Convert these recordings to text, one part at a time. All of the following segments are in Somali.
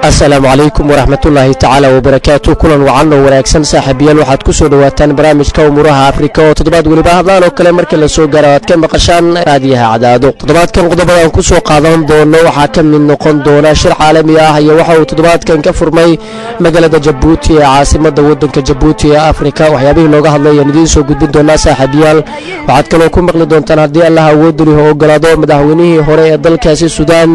السلام عليكم ورحمة الله تعالى وبركاته. كلن وعنا وناكسن صاحبيال waxaad ku soo dhawaataan barnaamijka umuraha Afrika oo toddobaad waliba hadlaan oo kale markii la soo gaaro aad ka maqashaan raadiyaha cadaado. toddobaadkan qodobada ku soo qaadan doono waxaa ka mid noqon doona shir caalami ah iyo waxa uu toddobaadkan ka furmay magaalada Djibouti ee caasimadda wadanka Djibouti ee Afrika. waxyaabihii looga hadlayeen idiin soo gudbin doona saaxiibayaal. waxaad kaloo ku maqli doontaan haddii Allah awood u leeyahay ogolaado madaxweynihii hore ee dalkaasi Suudaan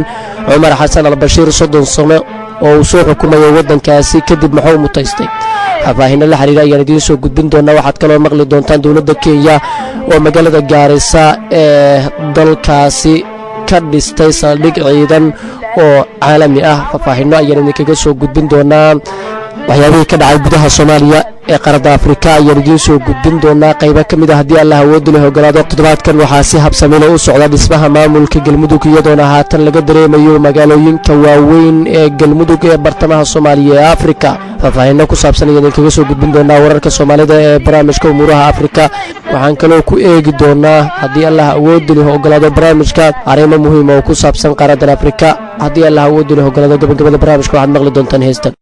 Umar Hassan al-Bashir 30 sano oo uu soo xukumayo wadankaasi kadib maxuu mutaystay. xafaahin la xiriira ayaan idiin soo gudbin doona. waxaad kaloo maqli doontaan dawladda Kenya oo magaalada Gaarisa ee dalkaasi ka dhistay saldhig ciidan oo caalami ah. xafaahinno ayaan idinkaga soo gudbin doonaa. waxyaabihii ka dhacay gudaha Soomaaliya ee qaarada Afrika ayaan idiin soo gudbin doonaa qaybo ka mid ah haddii Allah awood u leeyahay ogolaado. toddobaadkan waxaa si habsami leh u socda dhismaha maamulka Galmudug iyadoona haatan laga dareemayo magaalooyinka waaweyn ee Galmudug ee bartamaha Soomaaliya ee Afrika. xafaahinno ku saabsan ayaan idinkaga soo gudbin doonaa wararka Soomaalida ee barnaamijka umuraha Afrika. waxaan kaloo ku eegi doonaa haddii Allah awood u leeyahay ogolaado barnaamijka arrimo muhiim ah oo ku saabsan qaarada Afrika. haddii Allah awood u leeyahay ogolaado gabagabada barnaamijka waxaad maqli doontaan heestan.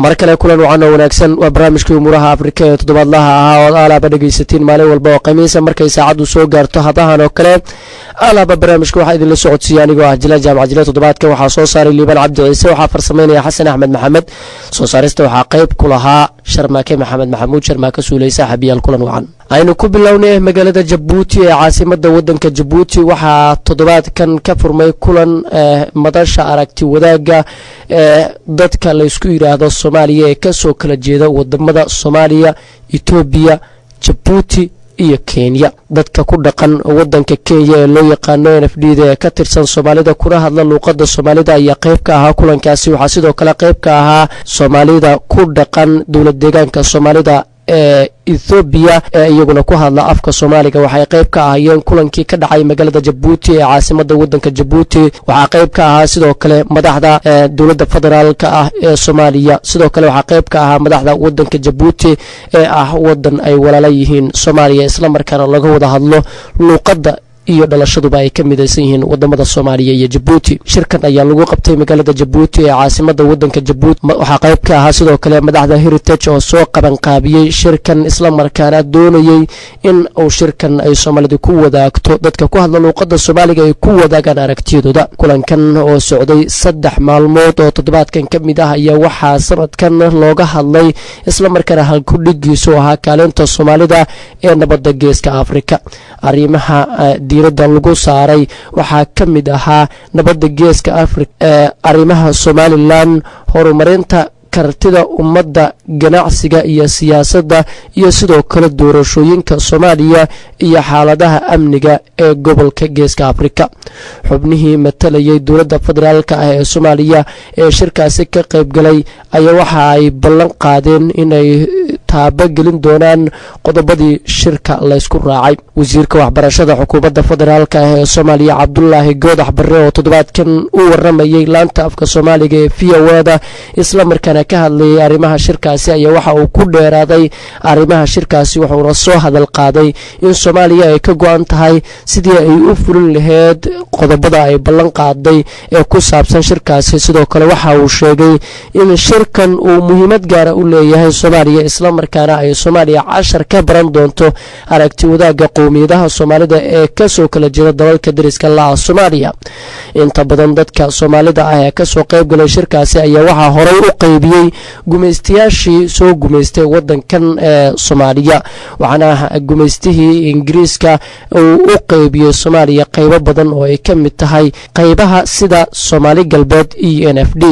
markale kulan wacan oo wanaagsan waa barnaamijkii umuraha Afrika ee toddobaadlaha ah oo alaaba dhageysatiin maalin walba oo khamiisa markay saacadu soo gaarto hadahan oo kale alaaba barnaamijka waxa idin la socodsiiyay anigoo ah Jilaa Jaamac Jilaa. toddobaadkan waxaa soo saaray Liibaan Cabdi Ciise, waxaa farsameynaya Xasan Axmed Maxamed, soo saarista waxaa qayb ku lahaa Sharmaake Maxamed Maxamuud. Sharmaake Suuleysa xabiyaal kulan wacan aynu ku bilownay magaalada Djibouti ee caasimadda wadanka Djibouti. waxaa toddobaadkan ka furmay kulan madasha aragti wadaaga dadka la isku yiraahdo Soomaaliya ee ka soo kala jeeda wadamada Soomaaliya, Itoobiya, Djibouti iyo Kenya. dadka ku dhaqan wadanka Kenya ee loo yaqaano NFD ee ka tirsan Soomaalida kuna hadla luqadda Soomaalida ayaa qayb ka ahaa kulankaasi. waxaa sidoo kale qayb ka ahaa Soomaalida ku dhaqan dawlad deegaanka Soomaalida ee Ethiopia ee iyaguna ku hadla afka Soomaaliga. waxay qayb ka ahaayeen kulankii ka dhacay magaalada Djibouti ee caasimadda wadanka Djibouti. waxaa qayb ka ahaa sidoo kale madaxda dawladda federaalka ah ee Soomaaliya. sidoo kale waxaa qayb ka ahaa madaxda wadanka Djibouti ee ah wadan ay walaalo yihiin Soomaaliya isla markaana laga wada hadlo luqadda iyo dhalashaduba ay ka midaysan yihiin wadamada Soomaaliya iyo Djibouti. shirkan ayaa lagu qabtay magaalada Djibouti ee caasimadda wadanka Djibouti. waxaa qayb ka ahaa sidoo kale madaxda Heritage oo soo qaban qaabiyay shirkan isla markaana doonayay in uu shirkan ay Soomaalidu ku wadaagto dadka ku hadla luqadda Soomaaliga ay ku wadaagaan aragtiyadooda. kulankan oo socday 3 maalmood oo toddobaadkan ka mid ah ayaa waxaa sanadkan looga hadlay isla markaana halkudhigiisu ahaa kaalinta Soomaalida ee nabadda geeska Afrika. arrimaha diiradda lagu saaray waxaa ka mid ahaa nabadda geeska Afrika, arrimaha Somaliland, horumarinta kartida ummadda, ganacsiga iyo siyaasadda, iyo sidoo kale doorashooyinka Soomaaliya iyo xaaladaha amniga ee gobolka geeska Afrika. xubnihii matalayay dawladda federaalka ah ee Soomaaliya ee shirkaasi ka qayb galay ayaa waxa ay ballan qaadeen inay taabagelin doonaan qodobadii shirka laysku raacay. wasiirka waxbarashada xukuumadda federaalka ah ee soomaaliya cabdulaahi goodax barre oo toddobaadkan u waramayay laanta afka soomaaliga ee VOA isla markaana ka hadlayay arrimaha shirkaasi ayaa waxa uu ku dheeraaday arrimaha shirkaasi wuxuuna soo hadal qaaday in soomaaliya ay ka go-an tahay sidii ay u fulin lahayd qodobada ay ballan qaaday ee ku saabsan shirkaasi. sidoo kale waxa uu sheegay in shirkan uu muhiimad gaara u leeyahay soomaaliya isla markaana ay soomaaliya cashar ka baran doonto aragti wadaagga qowmiyadaha soomaalida ee kasoo kala jeeda dalalka dariska la soomaaliya. inta badan dadka soomaalida ah ee kasoo qayb galay shirkaasi ayaa waxaa horey u qaybiyey gumaystayaashii soo gumaystay wadankan ee soomaaliya, waxaana gumaystihii ingiriiska uu u qaybiyey soomaaliya qaybo badan oo ay ka mid tahay qaybaha sida Soomaali galbeed iyo NFD.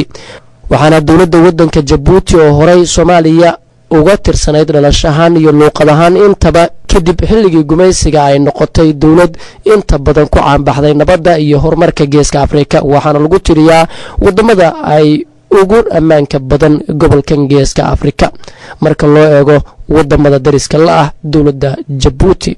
waxaana dowladda wadanka Jabuuti oo horey Soomaaliya uga tirsanayd dhalash ahaan iyo luuqad ahaan intaba kadib xilligii gumaysiga ay noqotay dowlad inta badan ku caanbaxday nabadda iyo horumarka geeska Afrika, waxaana lagu tiriyaa wadamada ay ugu ammaanka badan gobolkan geeska Afrika marka loo eego wadamada dariska la ah dowladda Jabuuti.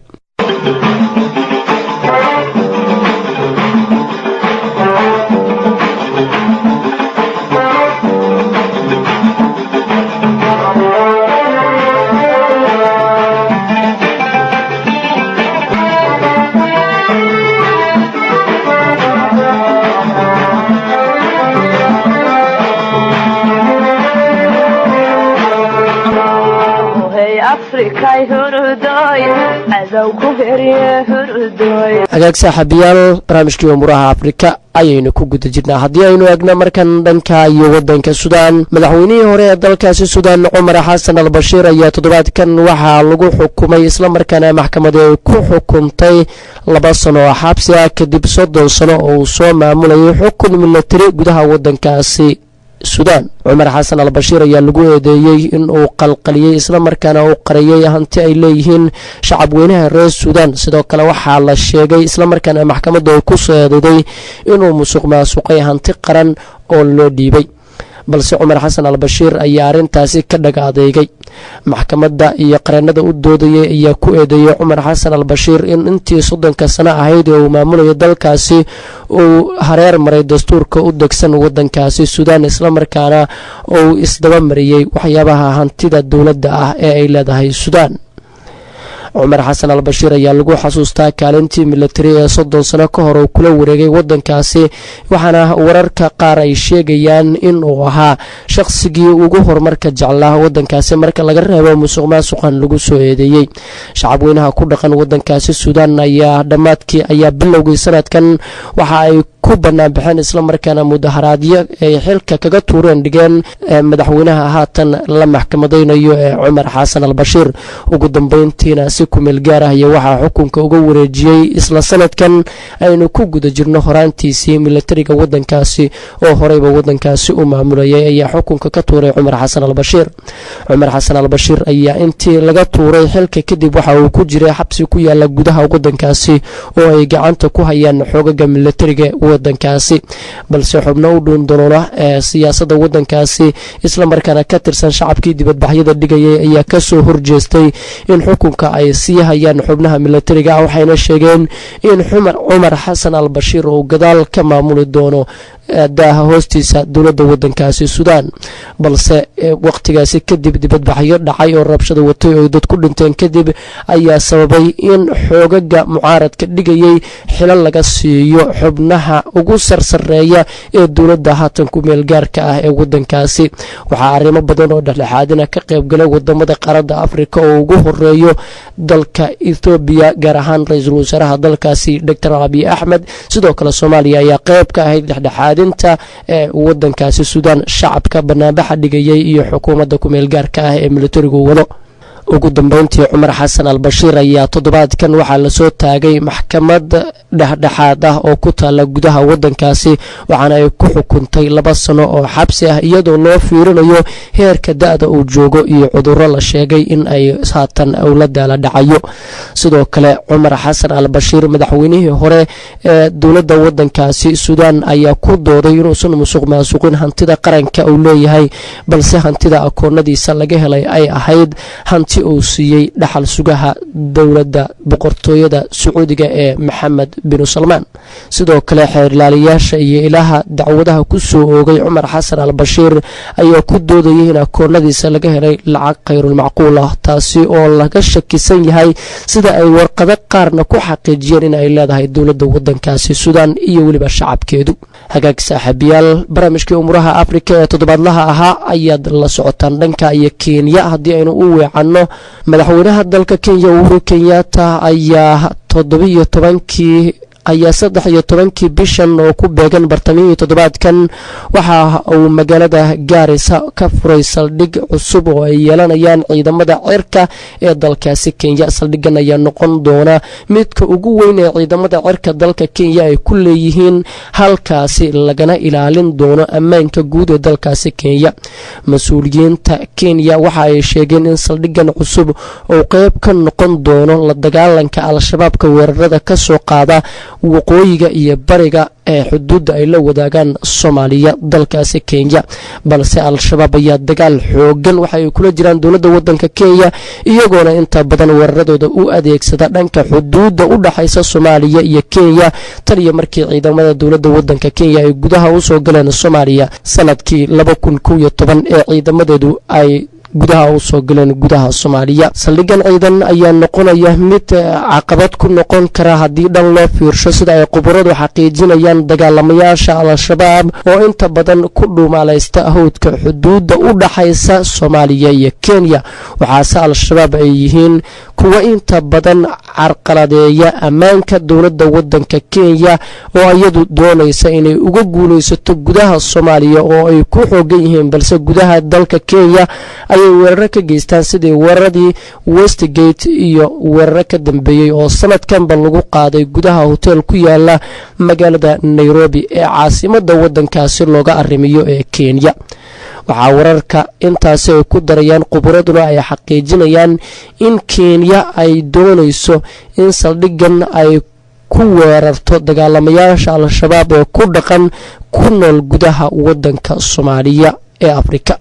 hagaag saaxiibayaal barnaamijkii umuraha Afrika ayaynu ku guda jirnaa. haddii aynu eegno markan dhanka iyo wadanka Suudaan, madaxweynihii hore ee dalkaasi Suudaan Cumar Xasan al-Bashiir ayaa toddobaadkan waxaa lagu xukumay isla markaana maxkamadda ay ku xukuntay 2 sano oo xabsi ah kadib 30 sano oo uu soo maamulayay xukun militari gudaha wadankaasi Suudaan. Cumar Xasan al-Bashiir ayaa lagu eedeeyay in uu qalqaliyay isla markaana uu qariyay hanti ay leeyihiin shacab weynaha reer Suudaan. sidoo kale waxaa la sheegay isla markaana maxkamadda ay ku soo eedeeyay inuu musuqmaasuqay hanti qaran oo loo dhiibay, balse Cumar Xasan al-Bashiir ayaa arintaasi ka dhag adeegay. maxkamadda iyo qareenada u doodayay ayaa ku eedeeyay Cumar Xasan al-Bashiir in intii 30 sano ahayd ee uu maamulayay dalkaasi uu hareer maray dastuurka u degsan wadankaasi Suudaan isla markaana uu isdaba mariyay waxyaabaha hantida dowladda ah ee ay leedahay Suudaan. Cumar Xasan al-Bashiir ayaa lagu xasuustaa kaalintii militari ee 30 sano ka hor uu kula wareegay wadankaasi, waxaana wararka qaar ay sheegayaan in uu ahaa shaqsigii ugu horumarka jeclaa wadankaasi marka laga reebo musuqmaasuqan lagu soo eedeeyay. shacab weynaha ku dhaqan wadankaasi Suudaan ayaa bilowgii sanadkan waxa ay ku banaan baxeen isla markaana mudaharaadyo ay xilka kaga tuureen dhigeen madaxweynaha haatan la maxkamadeynayo ee Cumar Xasan al-Bashiir. ugu dambeyntiina si ku meel gaar ah iyo waxa xukunka uga wareejiyay isla sanadkan aynu ku guda jirno horaantiisii militariga wadankaasi oo horeyba wadankaasi u maamulayay ayaa xukunka ka tuuray Cumar Xasan al-Bashiir. Cumar Xasan al-Bashiir ayaa intii laga tuuray xilka kadib waxa uu ku jiray xabsi ku yaala gudaha wadankaasi oo ay gacanta ku hayaan xogaga militariga wadankaasi, balse xubno u dhuundalola ee siyaasadda wadankaasi isla markaana ka tirsan shacabkii dibadbaxyada dhigayay ayaa ka soo horjeestay in xukunka ay sii hayaan xubnaha militariga ah, waxayna sheegeen in Cumar Xasan al-Bashiir uu gadaal ka maamuli doono daaha hoostiisa dowladda wadankaasi Suudaan. balse waqtigaasi kadib dibadbaxyo dhacay oo rabshado watay oo dad ku dhinteen kadib ayaa sababay in xogaga mucaaradka dhigayay xilal laga siiyo xubnaha ugu sarsareeya ee dowladda haatan ku meel gaarka ah ee wadankaasi. waxaa arrimo badan oo dhexdhexaadina ka qayb galay wadamada qaaradda Afrika oo ugu horeeyo dalka Ethiopia, gaar ahaan ra'iisul wasaaraha dalkaasi Dr. Abiy Ahmed. sidoo kale Soomaaliya ayaa qayb ka ahayd dhexdhexaadinta ee wadankaasi Suudaan shacabka banaanbaxa dhigayay iyo xukuumadda ku meel gaarka ah ee militarigu wado. ugu dambeyntii cumar xasan albashiir ayaa toddobaadkan waxaa lasoo taagay maxkamad dhexdhexaad ah oo ku taala gudaha wadankaasi waxaana ay ku xukuntay 2 sano oo xabsi ah iyadoo loo fiirinayo heerka da'da uu joogo iyo cudurro la sheegay in ay haatan awladda la dhacayo sidoo kale cumar xasan albashiir madaxweynihii hore ee dowladda wadankaasi Suudaan ayaa ku dooday inuusan musuqmaasuqin hantida qaranka uu leeyahay balse hantida akoonadiisa laga helay ay ahayd hanti uu siiyey dhaxal sugaha dowladda boqortooyada Sacuudiga ee Maxamed bin Salmaan sidoo kale xeerlaaliyaasha iyo ilaha dacwadaha ku soo oogay cumar xasan albashiir ayaa ku doodayay in akoonadiisa laga helay lacag qayrul macquul ah taasi oo laga shakisan yahay sida ay warqado qaarna ku xaqiijiyeen in ay leedahay dowladda wadankaasi Suudaan iyo waliba shacabkeedu hagaag saaxiibayaal barnaamijkii umuraha Afrika ee toddobaadlaha ahaa ayaad la socotaan dhanka iyo Kenya haddii aynu u weecanno madaxweynaha dalka Kenya Uhuru Kenyatta ayaa 13 bishan oo ku beegan bartamihii toddobaadkan waxa uu magaalada Gaarisa ka furay saldhig cusub oo ay yeelanayaan ciidamada cirka ee dalkaasi Kenya saldhigan ayaa noqon doona midka ugu weyn ee ciidamada cirka dalka Kenya ay ku leeyihiin halkaasi lagana ilaalin doono ammaanka guud ee dalkaasi Kenya mas'uuliyiinta Kenya waxa ay sheegeen in saldhigan cusub oo qayb ka noqon doono la dagaalanka al-shabaabka weerarada ka soo qaada waqooyiga iyo bariga ee xuduudda ay la wadaagaan Soomaaliya dalkaasi Kenya balse al-shabaab ayaa dagaal xoogan waxa ay kula jiraan dowladda wadanka Kenya iyagoona inta badan weeraradooda u adeegsada dhanka xuduudda u dhaxaysa Soomaaliya iyo Kenya tan iyo markii ciidamada dowladda wadanka Kenya ay gudaha u soo galeen Soomaaliya sanadkii 2011 ee ciidamadeedu ay gudaha u soo galeen gudaha Soomaaliya saldhigan ciidan ayaa noqonaya mid caqabad ku noqon kara haddii dhan loo fiirsho sida ay khubaradu xaqiijinayaan dagaalamayaasha al-shabaab oo inta badan ku dhuumaalaysta hawdka xuduudda u dhaxaysa Soomaaliya iyo Kenya waxaase al-shabaab ay yihiin kuwa inta badan carqaladeeya ammaanka dowladda wadanka Kenya oo iyadu doonaysa inay uga guuleysato gudaha Soomaaliya oo ay ku xoogan yihiin balse gudaha dalka Kenya ay weerar ka geystaan sidii weeraradii Westgate iyo weerar ka dambeeyay oo sanadkanba lagu qaaday gudaha hotel ku yaala magaalada Nairobi ee caasimadda wadankaasi looga arrimiyo ee Kenya waxaa wararka intaasi ay ku darayaan khubaraduna ay xaqiijinayaan in Kenya ay doonayso in saldhigan ay ku weerarto dagaalamayaasha al-shabaab ee ku dhaqan ku nool gudaha wadanka Soomaaliya ee Afrika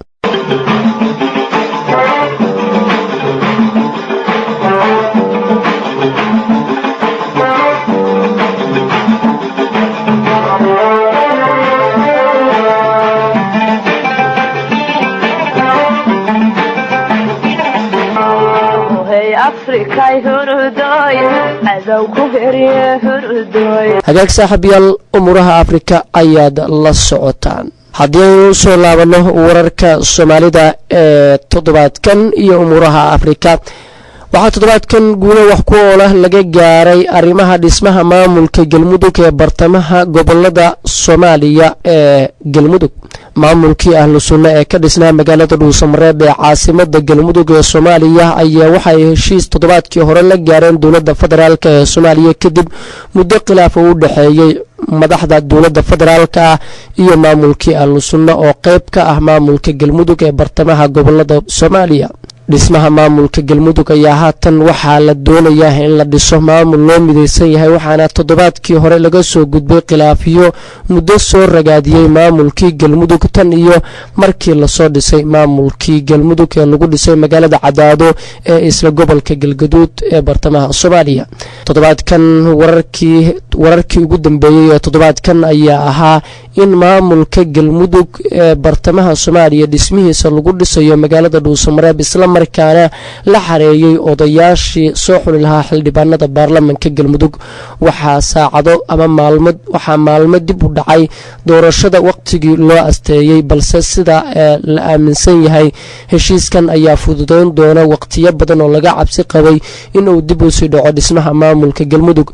hagaag saaxiibayaal umuraha Afrika ayaad la socotaan haddii aynu soo laabano wararka Soomaalida ee toddobaadkan iyo umuraha Afrika waxaa toddobaadkan guulo wax ku oola laga gaaray arrimaha dhismaha maamulka Galmudug ee bartamaha gobolada Soomaaliya ee Galmudug maamulkii ahlu sunna ee ka dhisnaa magaalada Dhuusamareeb ee caasimadda Galmudug ee Soomaaliya ayaa waxay heshiis toddobaadkii hore la gaareen dowladda federaalka ee Soomaaliya kadib muddo khilaaf u dhaxeeyay madaxda dowladda federaalka iyo maamulkii ahlu sunna oo qayb ka ah maamulka Galmudug ee bartamaha gobolada Soomaaliya dhismaha maamulka Galmudug ayaa haatan waxaa la doonayaa in la dhiso maamul loo mideysan yahay waxaana toddobaadkii hore laga soo gudbay khilaafiyo muddo soo ragaadiyay maamulkii Galmudug tan iyo markii la soo dhisay maamulkii Galmudug ee lagu dhisay magaalada Cadaado ee isla gobolka Galgaduud ee bartamaha Soomaaliya toddobaadkan wararkii ugu dambeeyay ee toddobaadkan ayaa ahaa in maamulka Galmudug ee bartamaha Soomaaliya dhismihiisa lagu dhisayo magaalada Dhuusamareeb isla markaana la xareeyay odayaashii soo xuli lahaa xildhibaanada baarlamaanka Galmudug waxaa maalmo dib u dhacay doorashada waqtigii loo asteeyay balse sida la aaminsan yahay heshiiskan ayaa fududeyn doona waqtiyo badan oo laga cabsi qabay inuu dib u sii dhaco dhismaha maamulka Galmudug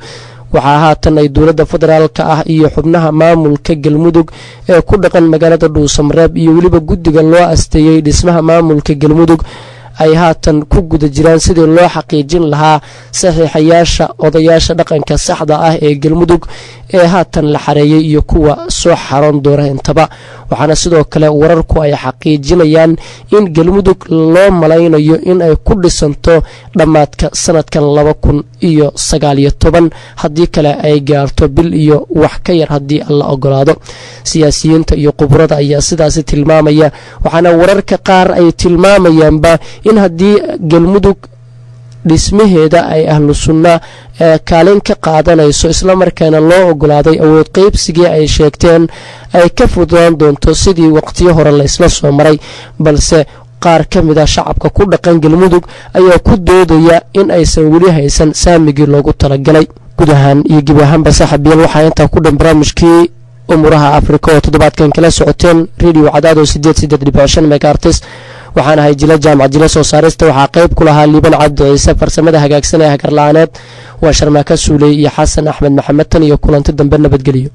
waxaa haatan ay dowladda federaalka ah iyo xubnaha maamulka Galmudug ee ku dhaqan magaalada Dhuusamareeb iyo waliba guddiga loo asteeyay dhismaha maamulka Galmudug ay haatan ku guda jiraan sidii loo xaqiijin lahaa saxiixayaasha odayaasha dhaqanka saxda ah ee galmudug ee haatan la xareeyay iyo kuwa soo xaroon doona intaba waxaana sidoo kale wararku ay xaqiijinayaan in galmudug loo malaynayo in ay ku dhisanto dhammaadka sanadkan 2019 haddii kale ay gaarto bil iyo wax ka yar haddii alla ogolaado siyaasiyiinta iyo khubrada ayaa sidaasi tilmaamaya waxaana wararka qaar ay tilmaamayaanba in haddii galmudug dhismaheeda ay ahlu sunna kaalin ka qaadanayso isla markaana loo ogolaaday awood qaybsigii ay sheegteen ay ka fududaan doonto sidii waqtiyo hore la isla soo maray balse qaar ka mid ah shacabka ku dhaqan galmudug ayaa ku doodaya in aysan weli haysan saamigii loogu talagalay gudahaan iyo gib ahaanba saaxiibayaal waxaa intaa ku dhan barnaamijkii umuraha Afrika oo toddobaadkan kala socoteen radio Cadaado 88.5 megahertz waxaan ahay Jila Jaamac Jila soo saarista waxaa qayb ku lahaa Liban Cabdi Ciise farsamada hagaagsan ee hagarlaaneed waa Sharmaaka Suuley iyo Xasan Axmed Maxamed tan iyo kulanti dambe nabadgeliyo